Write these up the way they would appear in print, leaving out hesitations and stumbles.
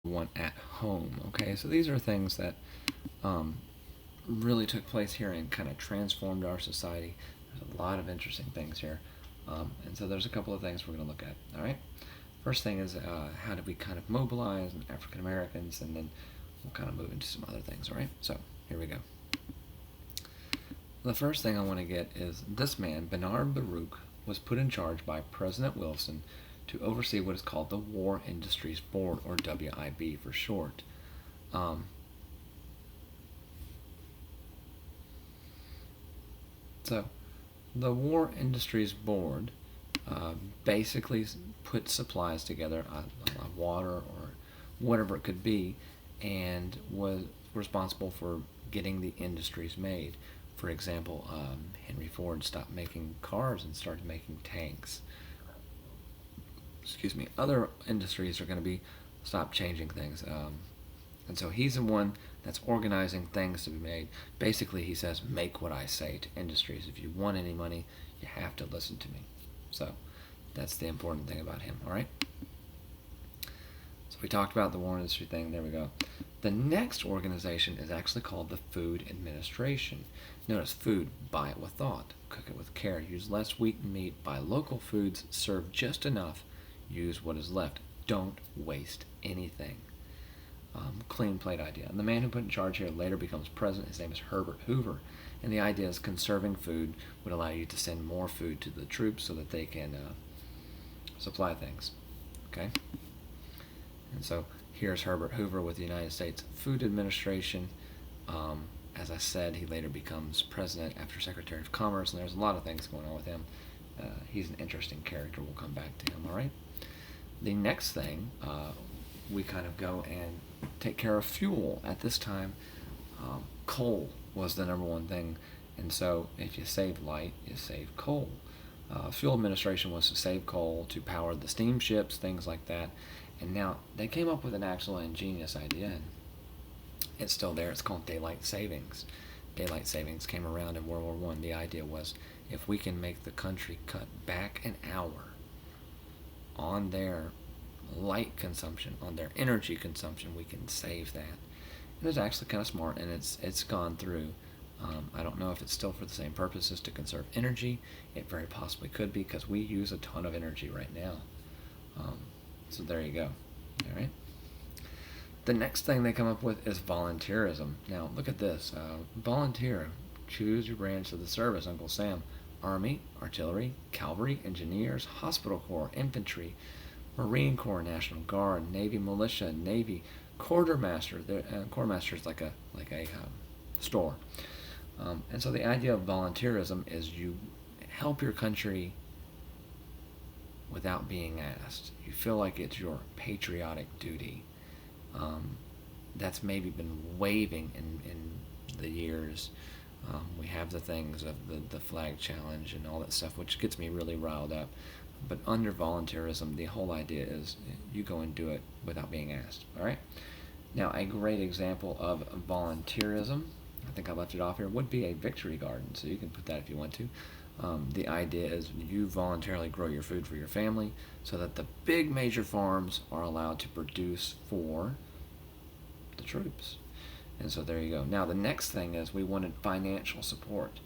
one at home. Okay, so these are things that really took place here and kind of transformed our society. There's a lot of interesting things here, and so there's a couple of things we're going to look at. All right, first thing is how did we kind of mobilize African Americans, and then we'll kind of move into some other things. All right, so here we go. The first thing I want to get is this man, Bernard Baruch, was put in charge by President Wilson to oversee what is called the War Industries Board, or WIB for short. Um, so, the War Industries Board basically put supplies together, water or whatever it could be, and was responsible for getting the industries made. For example, Henry Ford stopped making cars and started making tanks. Excuse me. Other industries are going to be stop changing things, and so he's the one that's organizing things to be made. Basically, he says, "Make what I say" to industries. If you want any money, you have to listen to me. So that's the important thing about him. All right. So we talked about the war industry thing. There we go. The next organization is actually called the Food Administration. Notice food, buy it with thought, cook it with care, use less wheat and meat, buy local foods, serve just enough, use what is left. Don't waste anything. Clean plate idea. And the man who put in charge here later becomes president. His name is Herbert Hoover. And the idea is conserving food would allow you to send more food to the troops so that they can supply things. Okay? And so here's Herbert Hoover with the United States Food Administration. As I said, he later becomes president after Secretary of Commerce, and there's a lot of things going on with him. He's an interesting character. We'll come back to him, all right? The next thing, we kind of go and take care of fuel. At this time, coal was the number one thing, and so if you save light, you save coal. Fuel administration was to save coal to power the steamships, things like that. And now they came up with an actual ingenious idea, and it's still there. It's called daylight savings. Daylight savings came around in World War I. The idea was if we can make the country cut back an hour on their light consumption, on their energy consumption, we can save that. And it's actually kind of smart, and it's gone through. I don't know if it's still for the same purposes to conserve energy. It very possibly could be, because we use a ton of energy right now. So there you go. All right. The next thing they come up with is volunteerism. Now look at this. Volunteer. Choose your branch of the service, Uncle Sam. Army, Artillery, Cavalry, Engineers, Hospital Corps, Infantry, Marine Corps, National Guard, Navy Militia, Navy Quartermaster. Quartermaster is like a store. And so the idea of volunteerism is you help your country without being asked. You feel like it's your patriotic duty. That's maybe been waning in the years. We have the things of the flag challenge and all that stuff, which gets me really riled up. But under volunteerism, the whole idea is you go and do it without being asked. All right? Now, a great example of volunteerism, I think I left it off here, would be a victory garden. So you can put that if you want to. The idea is you voluntarily grow your food for your family so that the big major farms are allowed to produce for the troops. And so there you go. Now the next thing is we wanted financial support.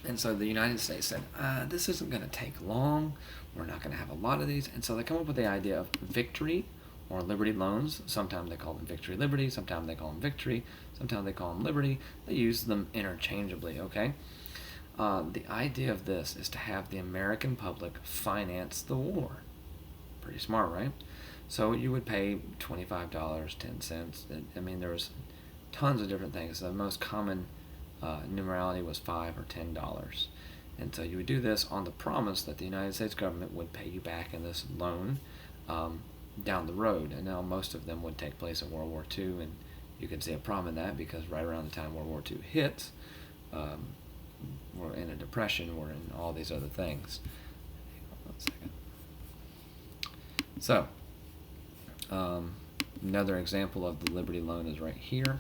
And so the United States said, this isn't going to take long. We're not going to have a lot of these. And so they come up with the idea of victory or liberty loans. Sometimes they call them victory liberty. Sometimes they call them victory. Sometimes they call them liberty. They use them interchangeably, okay? The idea of this is to have the American public finance the war. Pretty smart, right? So you would pay $25, 10 cents. I mean, there was tons of different things. The most common numerality was $5 or $10. And so you would do this on the promise that the United States government would pay you back in this loan down the road. And now most of them would take place in World War II, and you can see a problem in that because right around the time World War II hits, we're in a depression, we're in all these other things. Hang on 1 second. So, another example of the Liberty Loan is right here.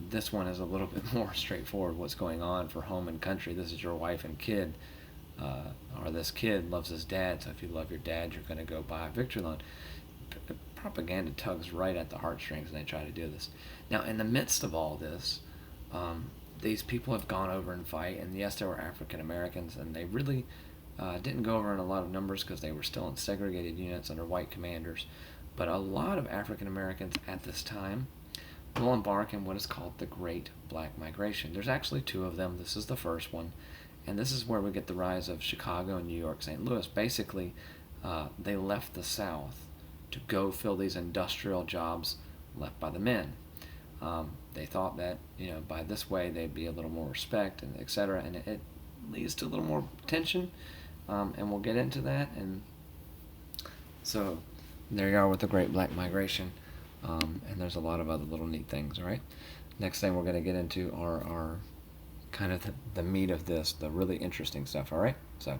This one is a little bit more straightforward, what's going on for home and country. This is your wife and kid, or this kid loves his dad, so if you love your dad, you're going to go buy a victory loan. propaganda tugs right at the heartstrings, and they try to do this. Now, in the midst of all this, these people have gone over and fight, and yes, there were African Americans, and they really didn't go over in a lot of numbers because they were still in segregated units under white commanders. But a lot of African Americans at this time will embark in what is called the Great Black Migration. There's actually two of them. This is the first one, and this is where we get the rise of Chicago, New York, St. Louis. Basically, they left the South to go fill these industrial jobs left by the men. They thought that by this way they'd be a little more respect and etc. And it leads to a little more tension, and we'll get into that. And so there you are with the Great Black Migration, and there's a lot of other little neat things. All right. Next thing we're going to get into are kind of the meat of this, the really interesting stuff. All right. So.